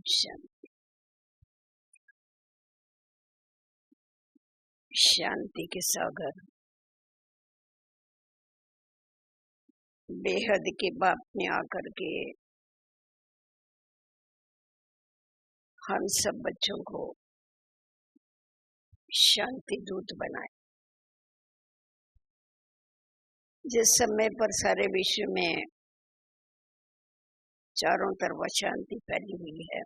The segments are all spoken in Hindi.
शांति। शांति के सागर बेहद के बाप ने आकर के हम सब बच्चों को शांति दूत बनाए। जिस समय पर सारे विश्व में चारों तरफ अशांति फैली हुई है,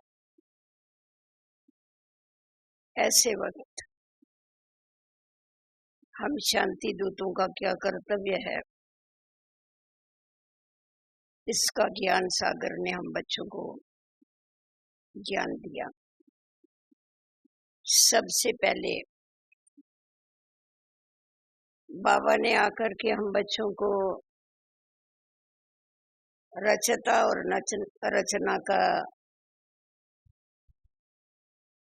ऐसे वक्त हम शांति दूतों का क्या कर्तव्य है, इसका ज्ञान सागर ने हम बच्चों को ज्ञान दिया। सबसे पहले बाबा ने आकर के हम बच्चों को रचता और रचना का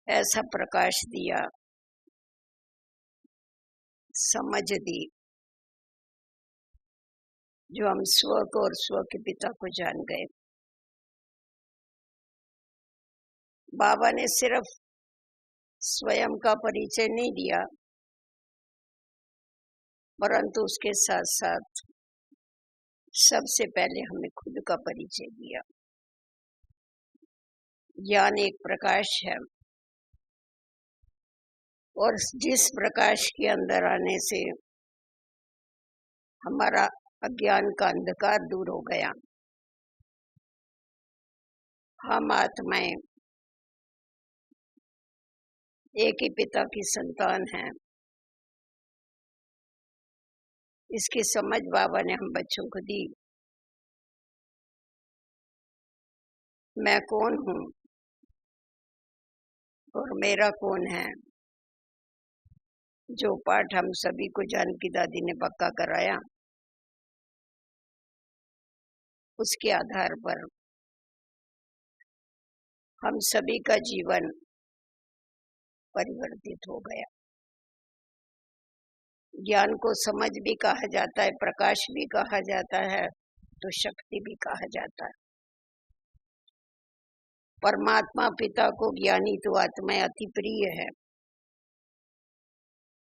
ऐसा प्रकाश दिया, समझ दी, जो हम स्व को और स्व के पिता को जान गए। बाबा ने सिर्फ स्वयं का परिचय नहीं दिया, परंतु उसके साथ साथ सबसे पहले हमें खुद का परिचय दिया। ज्ञान एक प्रकाश है और जिस प्रकाश के अंदर आने से हमारा अज्ञान का अंधकार दूर हो गया, हम आत्माएं एक ही पिता की संतान हैं। इसकी समझ बाबा ने हम बच्चों को दी। मैं कौन हूँ और मेरा कौन है, जो पाठ हम सभी को जानकी दादी ने पक्का कराया, उसके आधार पर हम सभी का जीवन परिवर्तित हो गया। ज्ञान को समझ भी कहा जाता है, प्रकाश भी कहा जाता है, तो शक्ति भी कहा जाता है। परमात्मा पिता को ज्ञानी तो आत्माएं अति प्रिय है।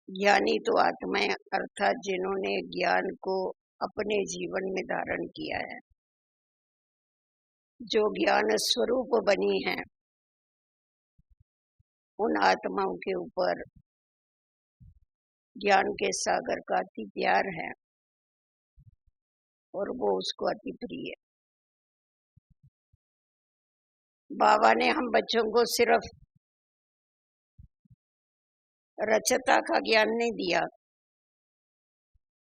ज्ञानी तो आत्माएं अर्थात जिन्होंने ज्ञान को अपने जीवन में धारण किया है, जो ज्ञान स्वरूप बनी है, उन आत्माओं के ऊपर ज्ञान के सागर का अति प्यार है और वो उसको अति प्रिय है। बाबा ने हम बच्चों को सिर्फ रचता का ज्ञान नहीं दिया,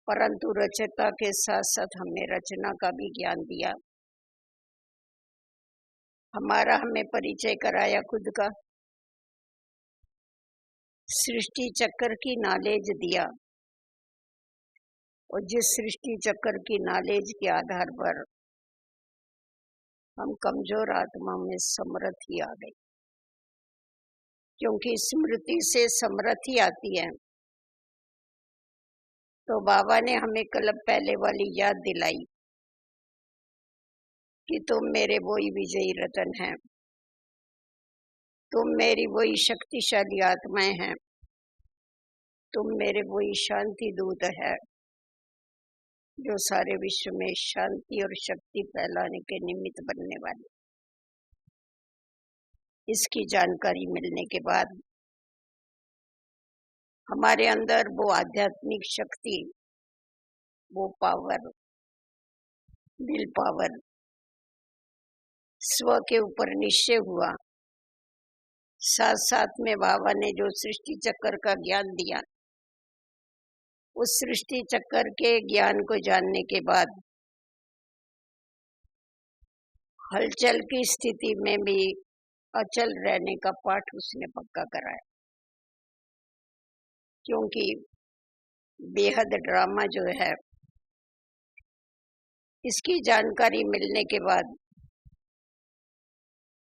परंतु रचता के साथ साथ हमें रचना का भी ज्ञान दिया। हमें परिचय कराया खुद का, सृष्टि चक्र की नॉलेज दिया, और जिस सृष्टि चक्र की नॉलेज के आधार पर हम कमजोर आत्माओं में समृद्धि आ गई, क्योंकि स्मृति से समृद्धि आती है। तो बाबा ने हमें कल पहले वाली याद दिलाई कि तुम मेरे वही विजयी रतन हैं, तुम मेरी वही शक्तिशाली आत्माएं हैं, तुम मेरे वही शांति दूत है, जो सारे विश्व में शांति और शक्ति फैलाने के निमित्त बनने वाले। इसकी जानकारी मिलने के बाद हमारे अंदर वो आध्यात्मिक शक्ति, वो पावर, विल पावर, स्व के ऊपर निश्चय हुआ। साथ साथ में बाबा ने जो सृष्टि चक्र का ज्ञान दिया, उस सृष्टि चक्र के ज्ञान को जानने के बाद हलचल की स्थिति में भी अचल रहने का पाठ उसने पक्का कराया। क्योंकि बेहद ड्रामा जो है, इसकी जानकारी मिलने के बाद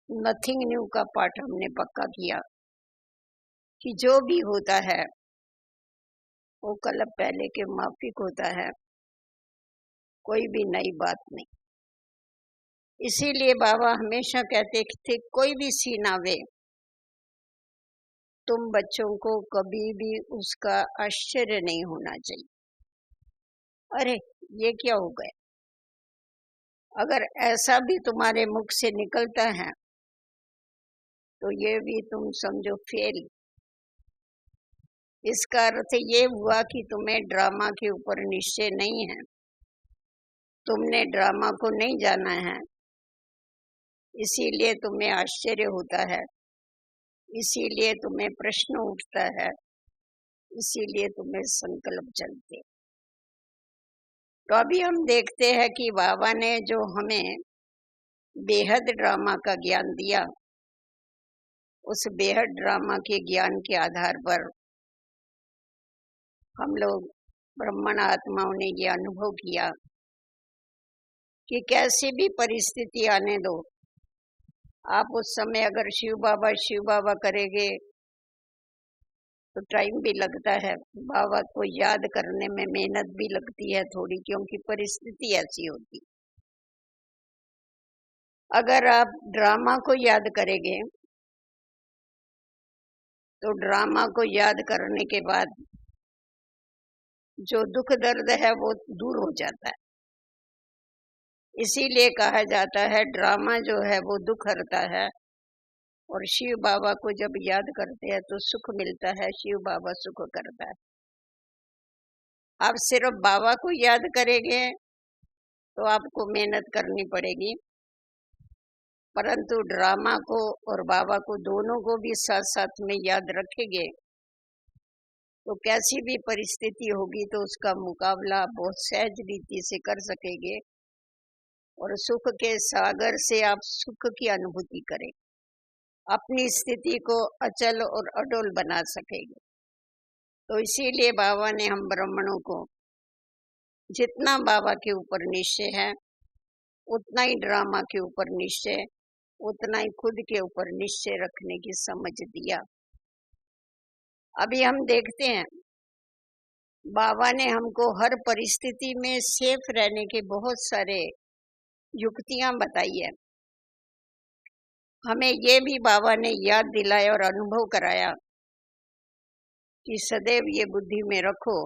नथिंग न्यू का पाठ हमने पक्का किया कि जो भी होता है वो कल पहले के माफिक होता है, कोई भी नई बात नहीं। इसीलिए बाबा हमेशा कहते थे कोई भी सीन आवे, तुम बच्चों को कभी भी उसका आश्चर्य नहीं होना चाहिए। अरे ये क्या हो गया? अगर ऐसा भी तुम्हारे मुख से निकलता है तो ये भी तुम समझो फेल। इसका अर्थ ये हुआ कि तुम्हें ड्रामा के ऊपर निश्चय नहीं है, तुमने ड्रामा को नहीं जाना है, इसीलिए तुम्हें आश्चर्य होता है, इसीलिए तुम्हें प्रश्न उठता है, इसीलिए तुम्हें संकल्प चलते। तो अभी हम देखते हैं कि बाबा ने जो हमें बेहद ड्रामा का ज्ञान दिया, उस बेहद ड्रामा के ज्ञान के आधार पर हम लोग ब्रह्मण आत्माओं ने ये अनुभव किया कि कैसी भी परिस्थिति आने दो, आप उस समय अगर शिव बाबा करेंगे तो टाइम भी लगता है, बाबा को याद करने में मेहनत भी लगती है थोड़ी, क्योंकि परिस्थिति ऐसी होती। अगर आप ड्रामा को याद करेंगे तो ड्रामा को याद करने के बाद जो दुख दर्द है वो दूर हो जाता है। इसीलिए कहा जाता है ड्रामा जो है वो दुख हरता है, और शिव बाबा को जब याद करते हैं तो सुख मिलता है, शिव बाबा सुख करता है। आप सिर्फ बाबा को याद करेंगे तो आपको मेहनत करनी पड़ेगी, परंतु ड्रामा को और बाबा को दोनों को भी साथ साथ में याद रखेंगे तो कैसी भी परिस्थिति होगी तो उसका मुकाबला बहुत सहज रीति से कर सकेंगे, और सुख के सागर से आप सुख की अनुभूति करें, अपनी स्थिति को अचल और अडोल बना सकेंगे। तो इसीलिए बाबा ने हम ब्राह्मणों को जितना बाबा के ऊपर निश्चय है उतना ही ड्रामा के ऊपर निश्चय, उतना ही खुद के ऊपर निश्चय रखने की समझ दिया। अभी हम देखते हैं बाबा ने हमको हर परिस्थिति में सेफ रहने के बहुत सारे युक्तियां बताई है। हमें ये भी बाबा ने याद दिलाया और अनुभव कराया कि सदैव ये बुद्धि में रखो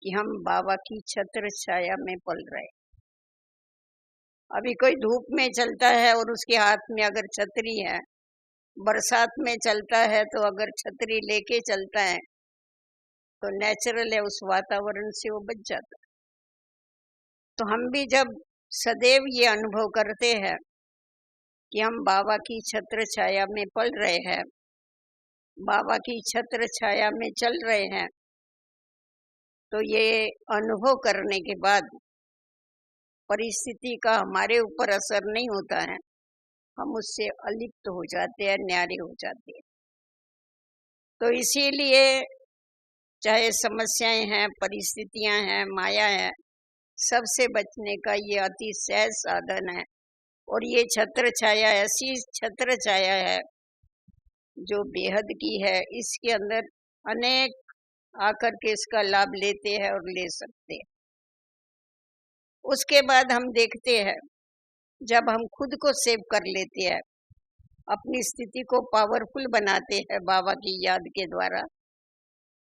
कि हम बाबा की छत्र छाया में पल रहे। अभी कोई धूप में चलता है और उसके हाथ में अगर छतरी है, बरसात में चलता है तो अगर छतरी लेके चलता है तो नेचुरल है, उस वातावरण से वो बच जाता है। तो हम भी जब सदैव ये अनुभव करते हैं कि हम बाबा की छत्र छाया में पल रहे हैं, बाबा की छत्र छाया में चल रहे हैं, तो ये अनुभव करने के बाद परिस्थिति का हमारे ऊपर असर नहीं होता है, हम उससे अलिप्त हो जाते हैं, न्यारे हो जाते हैं। तो इसीलिए चाहे समस्याएं हैं, परिस्थितियां हैं, माया है, सबसे बचने का ये अति सहज साधन है। और ये छत्र छाया ऐसी छत्र छाया है जो बेहद की है, इसके अंदर अनेक आकर के इसका लाभ लेते हैं और ले सकते हैं। उसके बाद हम देखते हैं जब हम खुद को सेव कर लेते हैं, अपनी स्थिति को पावरफुल बनाते हैं बाबा की याद के द्वारा,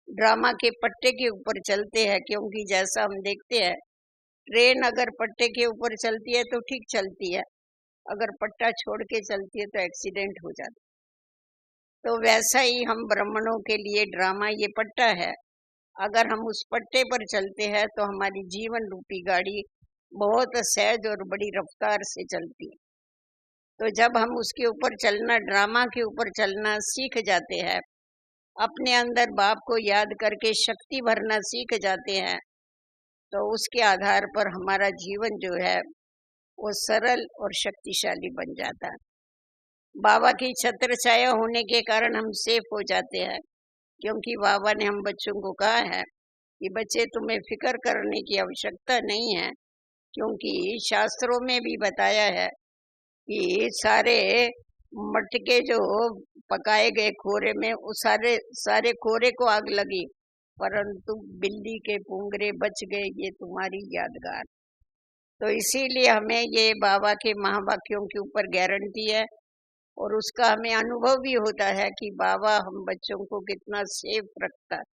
ड्रामा के पट्टे के ऊपर चलते हैं। क्योंकि जैसा हम देखते हैं ट्रेन अगर पट्टे के ऊपर चलती है तो ठीक चलती है, अगर पट्टा छोड़ के चलती है तो एक्सीडेंट हो जाता है। तो वैसा ही हम ब्राह्मणों के लिए ड्रामा ये पट्टा है, अगर हम उस पट्टे पर चलते हैं तो हमारी जीवन रूपी गाड़ी बहुत सहज और बड़ी रफ्तार से चलती है। तो जब हम उसके ऊपर चलना, ड्रामा के ऊपर चलना सीख जाते हैं, अपने अंदर बाप को याद करके शक्ति भरना सीख जाते हैं, तो उसके आधार पर हमारा जीवन जो है वो सरल और शक्तिशाली बन जाता है। बाबा की छत्र छाया होने के कारण हम सेफ हो जाते हैं, क्योंकि बाबा ने हम बच्चों को कहा है कि बच्चे तुम्हें फिक्र करने की आवश्यकता नहीं है, क्योंकि शास्त्रों में भी बताया है कि सारे मटके जो पकाए गए खोरे में, उस सारे खोरे को आग लगी, परंतु बिल्ली के पुंगरे बच गए, ये तुम्हारी यादगार। तो इसीलिए हमें ये बाबा के महावाक्यों के ऊपर गारंटी है और उसका हमें अनुभव भी होता है कि बाबा हम बच्चों को कितना सेफ रखता है।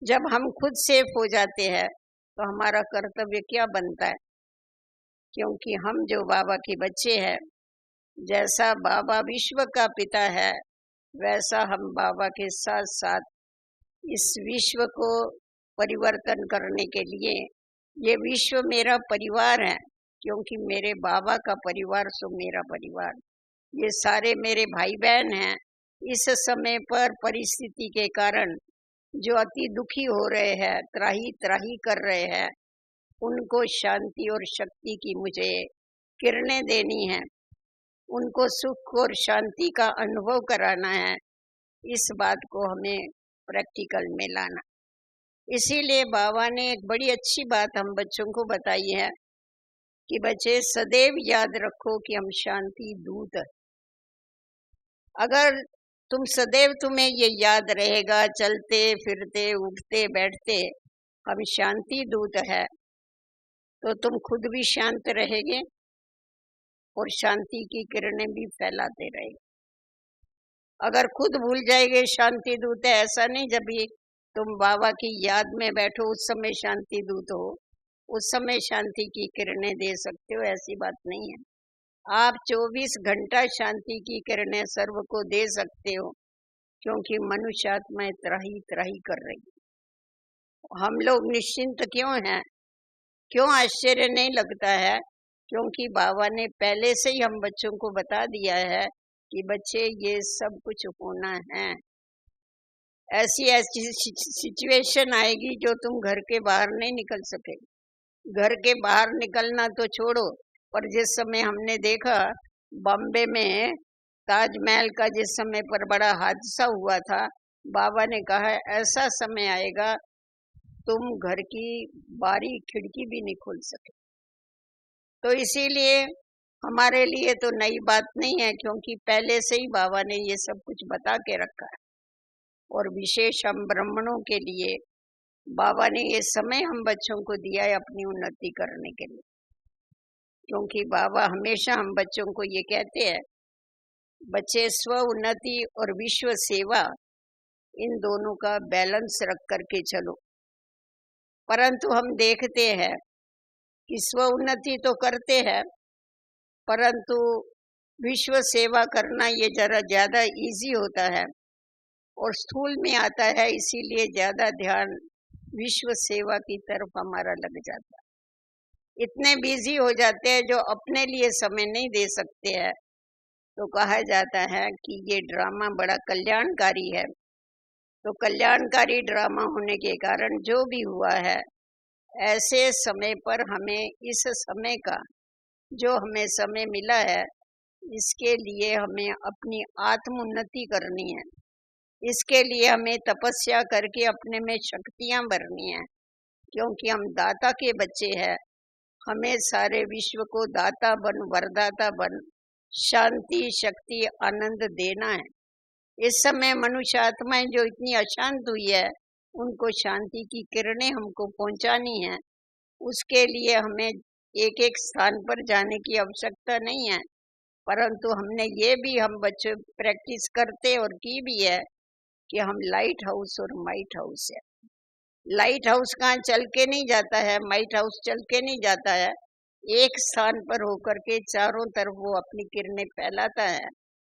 जब हम खुद सेफ हो जाते हैं तो हमारा कर्तव्य क्या बनता है, क्योंकि हम जो बाबा के बच्चे हैं, जैसा बाबा विश्व का पिता है वैसा हम बाबा के साथ साथ इस विश्व को परिवर्तन करने के लिए, ये विश्व मेरा परिवार है, क्योंकि मेरे बाबा का परिवार सो मेरा परिवार, ये सारे मेरे भाई बहन हैं। इस समय पर परिस्थिति के कारण जो अति दुखी हो रहे हैं, त्राही त्राही कर रहे हैं, उनको शांति और शक्ति की मुझे किरणें देनी है, उनको सुख और शांति का अनुभव कराना है। इस बात को हमें प्रैक्टिकल में लाना। इसीलिए बाबा ने एक बड़ी अच्छी बात हम बच्चों को बताई है कि बच्चे सदैव याद रखो कि हम शांति दूत हैं। अगर तुम्हें ये याद रहेगा, चलते फिरते उठते बैठते हम शांति दूत है, तो तुम खुद भी शांत रहेगे और शांति की किरणें भी फैलाते रहेंगे। अगर खुद भूल जाएंगे शांति दूत है, ऐसा नहीं जब भी तुम बाबा की याद में बैठो उस समय शांति दूत हो, उस समय शांति की किरणें दे सकते हो, ऐसी बात नहीं है। आप 24 घंटा शांति की किरणें सर्व को दे सकते हो, क्योंकि मनुष्य आत्माएं त्राही त्राही कर रही। हम लोग निश्चिंत क्यों हैं, क्यों आश्चर्य नहीं लगता है, क्योंकि बाबा ने पहले से ही हम बच्चों को बता दिया है कि बच्चे ये सब कुछ होना है। ऐसी सिचुएशन आएगी जो तुम घर के बाहर नहीं निकल सके। घर के बाहर निकलना तो छोड़ो, पर जिस समय हमने देखा बॉम्बे में ताजमहल का जिस समय पर बड़ा हादसा हुआ था, बाबा ने कहा ऐसा समय आएगा तुम घर की बारी खिड़की भी नहीं खोल सके। तो इसीलिए हमारे लिए तो नई बात नहीं है, क्योंकि पहले से ही बाबा ने ये सब कुछ बता के रखा है। और विशेष हम ब्राह्मणों के लिए बाबा ने ये समय हम बच्चों को दिया है अपनी उन्नति करने के लिए, क्योंकि बाबा हमेशा हम बच्चों को ये कहते हैं बच्चे स्व उन्नति और विश्व सेवा इन दोनों का बैलेंस रख करके चलो। परंतु हम देखते हैं कि स्व उन्नति तो करते हैं, परंतु विश्व सेवा करना ये जरा ज्यादा इजी होता है और स्थूल में आता है, इसीलिए ज्यादा ध्यान विश्व सेवा की तरफ हमारा लग जाता है। इतने बिजी हो जाते हैं जो अपने लिए समय नहीं दे सकते हैं। तो कहा जाता है कि ये ड्रामा बड़ा कल्याणकारी है। तो कल्याणकारी ड्रामा होने के कारण जो भी हुआ है, ऐसे समय पर हमें इस समय का जो हमें समय मिला है, इसके लिए हमें अपनी आत्म उन्नति करनी है। इसके लिए हमें तपस्या करके अपने में शक्तियां भरनी है, क्योंकि हम दाता के बच्चे हैं। हमें सारे विश्व को दाता बन, वरदाता बन, शांति शक्ति आनंद देना है। इस समय मनुष्य आत्माएं जो इतनी अशांत हुई है, उनको शांति की किरणें हमको पहुंचानी है। उसके लिए हमें एक एक स्थान पर जाने की आवश्यकता नहीं है, परंतु हमने ये भी हम बच्चे प्रैक्टिस करते और की भी है कि हम लाइट हाउस और माइट हाउस है। लाइट हाउस कहाँ चल के नहीं जाता है, माइट हाउस चल के नहीं जाता है, एक स्थान पर होकर के चारों तरफ वो अपनी किरणें फैलाता है।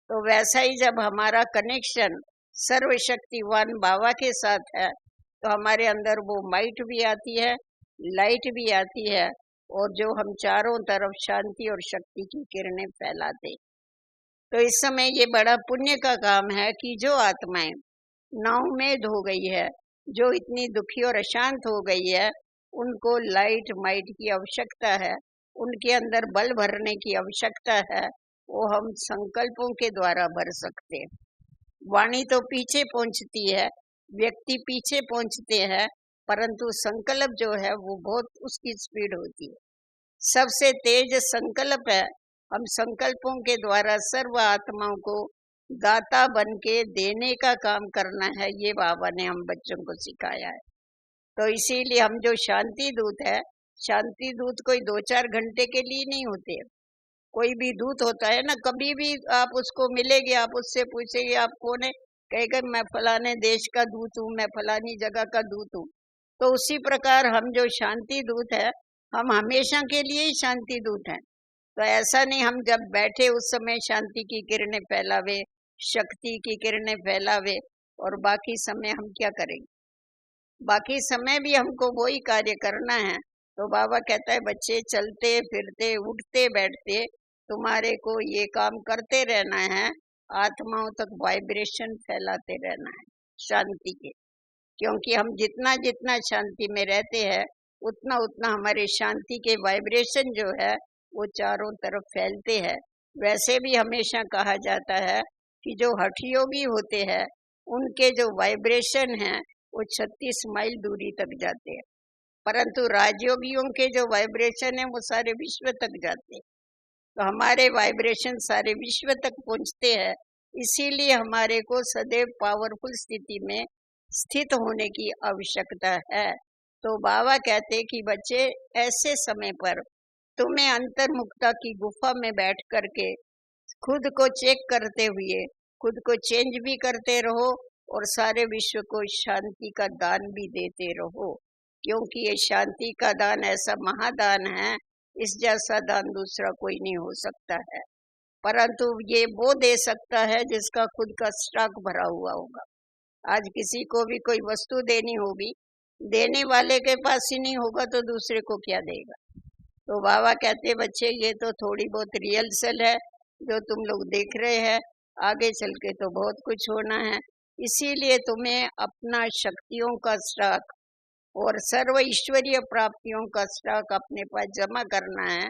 तो वैसा ही जब हमारा कनेक्शन सर्वशक्तिवान बाबा के साथ है, तो हमारे अंदर वो माइट भी आती है, लाइट भी आती है, और जो हम चारों तरफ शांति और शक्ति की किरणें फैलाते। तो इस समय ये बड़ा पुण्य का काम है कि जो आत्माएं नाउमेद हो गई है, जो इतनी दुखी और अशांत हो गई है, उनको लाइट माइट की आवश्यकता है, उनके अंदर बल भरने की आवश्यकता है। वो हम संकल्पों के द्वारा भर सकते हैं। वाणी तो पीछे पहुंचती है, व्यक्ति पीछे पहुंचते हैं, परंतु संकल्प जो है वो बहुत उसकी स्पीड होती है। सबसे तेज संकल्प है। हम संकल्पों के द्वारा सर्व आत्माओं को दाता बन के देने का काम करना है, ये बाबा ने हम बच्चों को सिखाया है। तो इसीलिए हम जो शांति दूत है, शांति दूत कोई 2-4 घंटे के लिए नहीं होते। कोई भी दूत होता है ना, कभी भी आप उसको मिलेंगे, आप उससे पूछेंगे आप कौन है, कहेगा मैं फलाने देश का दूत हूँ, मैं फलानी जगह का दूत हूँ। तो उसी प्रकार हम जो शांति दूत है, हम हमेशा के लिए ही शांति दूत हैं। तो ऐसा नहीं हम जब बैठे उस समय शांति की किरणें फैलावे, शक्ति की किरणें फैलावे, और बाकी समय हम क्या करेंगे? बाकी समय भी हमको वही कार्य करना है। तो बाबा कहता है बच्चे चलते फिरते उठते बैठते तुम्हारे को ये काम करते रहना है, आत्माओं तक वाइब्रेशन फैलाते रहना है शांति के। क्योंकि हम जितना जितना शांति में रहते हैं उतना उतना हमारे शांति के वाइब्रेशन जो है वो चारों तरफ फैलते हैं। वैसे भी हमेशा कहा जाता है कि जो हठयोगी होते हैं उनके जो वाइब्रेशन है वो 36 माइल दूरी तक जाते हैं, परंतु राजयोगियों के जो वाइब्रेशन है वो सारे विश्व तक जाते हैं। तो हमारे वाइब्रेशन सारे विश्व तक पहुंचते हैं, इसीलिए हमारे को सदैव पावरफुल स्थिति में स्थित होने की आवश्यकता है। तो बाबा कहते कि बच्चे ऐसे समय पर तुम्हें अंतर्मुखता की गुफा में बैठ करके खुद को चेक करते हुए खुद को चेंज भी करते रहो और सारे विश्व को शांति का दान भी देते रहो, क्योंकि ये शांति का दान ऐसा महादान है, इस जैसा दान दूसरा कोई नहीं हो सकता है। परंतु ये वो दे सकता है जिसका खुद का स्टॉक भरा हुआ होगा। आज किसी को भी कोई वस्तु देनी होगी, देने वाले के पास ही नहीं होगा तो दूसरे को क्या देगा। तो बाबा कहते बच्चे ये तो थोड़ी बहुत रिहर्सल है जो तुम लोग देख रहे हैं, आगे चल के तो बहुत कुछ होना है। इसीलिए तुम्हें अपना शक्तियों का स्टॉक और सर्व ईश्वरीय प्राप्तियों का स्टॉक अपने पास जमा करना है,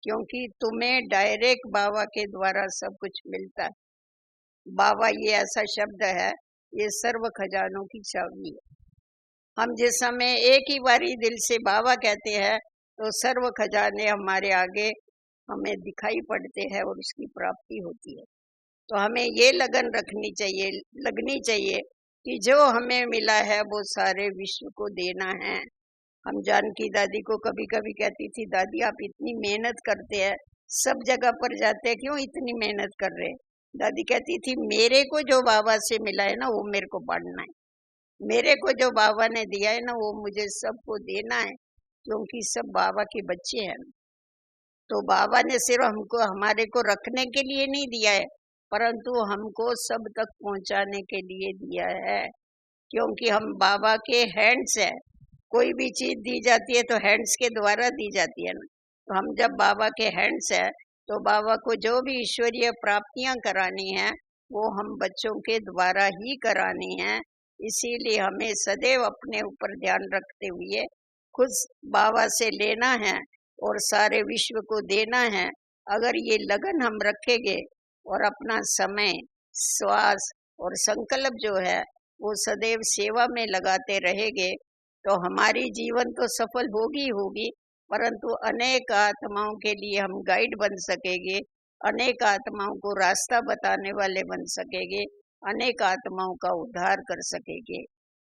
क्योंकि तुम्हें डायरेक्ट बाबा के द्वारा सब कुछ मिलता है। बाबा ये ऐसा शब्द है, ये सर्व खजानों की चाबी है। हम जिस समय एक ही बारी दिल से बाबा कहते हैं तो सर्व खजाने हमारे आगे हमें दिखाई पड़ते हैं और उसकी प्राप्ति होती है। तो हमें ये लगन लगनी चाहिए कि जो हमें मिला है वो सारे विश्व को देना है। हम जानकी दादी को कभी कभी कहती थी, दादी आप इतनी मेहनत करते हैं, सब जगह पर जाते हैं, क्यों इतनी मेहनत कर रहे हैं? दादी कहती थी मेरे को जो बाबा से मिला है ना वो मेरे को बांटना है, मेरे को जो बाबा ने दिया है ना वो मुझे सबको देना है, क्योंकि सब बाबा के बच्चे हैं। तो बाबा ने सिर्फ हमको हमारे को रखने के लिए नहीं दिया है, परंतु हमको सब तक पहुंचाने के लिए दिया है, क्योंकि हम बाबा के हैंड्स है। कोई भी चीज दी जाती है तो हैंड्स के द्वारा दी जाती है ना। तो हम जब बाबा के हैंड्स है तो बाबा को जो भी ईश्वरीय प्राप्तियां करानी है वो हम बच्चों के द्वारा ही करानी है। इसीलिए हमें सदैव अपने ऊपर ध्यान रखते हुए खुद बाबा से लेना है और सारे विश्व को देना है। अगर ये लगन हम रखेंगे और अपना समय, श्वास और संकल्प जो है वो सदैव सेवा में लगाते रहेंगे तो हमारी जीवन तो सफल होगी होगी, परंतु अनेक आत्माओं के लिए हम गाइड बन सकेंगे, अनेक आत्माओं को रास्ता बताने वाले बन सकेंगे, अनेक आत्माओं का उद्धार कर सकेंगे।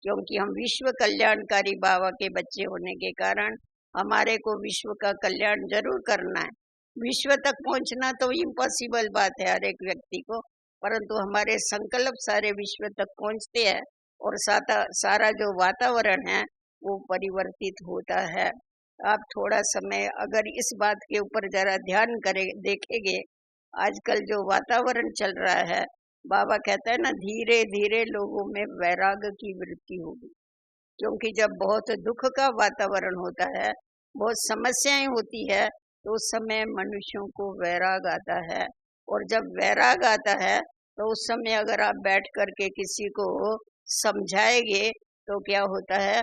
क्योंकि हम विश्व कल्याणकारी बाबा के बच्चे होने के कारण हमारे को विश्व का कल्याण जरूर करना है। विश्व तक पहुंचना तो इम्पॉसिबल बात है हर एक व्यक्ति को, परंतु हमारे संकल्प सारे विश्व तक पहुंचते हैं और सारा जो वातावरण है वो परिवर्तित होता है। आप थोड़ा समय अगर इस बात के ऊपर जरा ध्यान करें, देखेंगे आजकल जो वातावरण चल रहा है, बाबा कहता है ना धीरे धीरे लोगों में वैराग्य की वृत्ति होगी। क्योंकि जब बहुत दुख का वातावरण होता है, बहुत समस्याएं होती है, तो उस समय मनुष्यों को वैराग आता है। और जब वैराग आता है तो उस समय अगर आप बैठ करके किसी को समझाएंगे तो क्या होता है,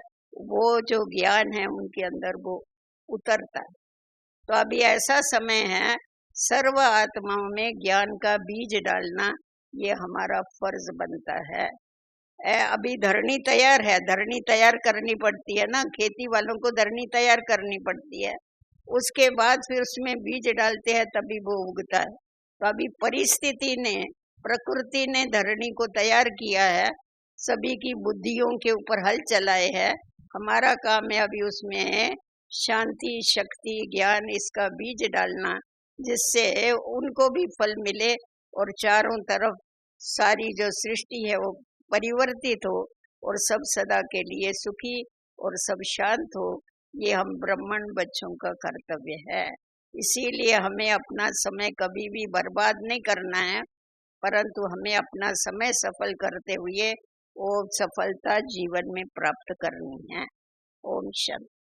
वो जो ज्ञान है उनके अंदर वो उतरता है। तो अभी ऐसा समय है, सर्व आत्माओं में ज्ञान का बीज डालना ये हमारा फर्ज बनता है। अभी धरनी तैयार है, धरनी तैयार करनी पड़ती है ना, खेती वालों को धरनी तैयार करनी पड़ती है, उसके बाद फिर उसमें बीज डालते हैं तभी वो उगता है। तो अभी परिस्थिति ने, प्रकृति ने धरनी को तैयार किया है, सभी की बुद्धियों के ऊपर हल चलाए है। हमारा काम है अभी उसमें शांति, शक्ति, ज्ञान इसका बीज डालना, जिससे उनको भी फल मिले और चारों तरफ सारी जो सृष्टि है वो परिवर्तित हो और सब सदा के लिए सुखी और सब शांत हो। ये हम ब्राह्मण बच्चों का कर्तव्य है। इसीलिए हमें अपना समय कभी भी बर्बाद नहीं करना है, परंतु हमें अपना समय सफल करते हुए वो सफलता जीवन में प्राप्त करनी है। ओम शांति।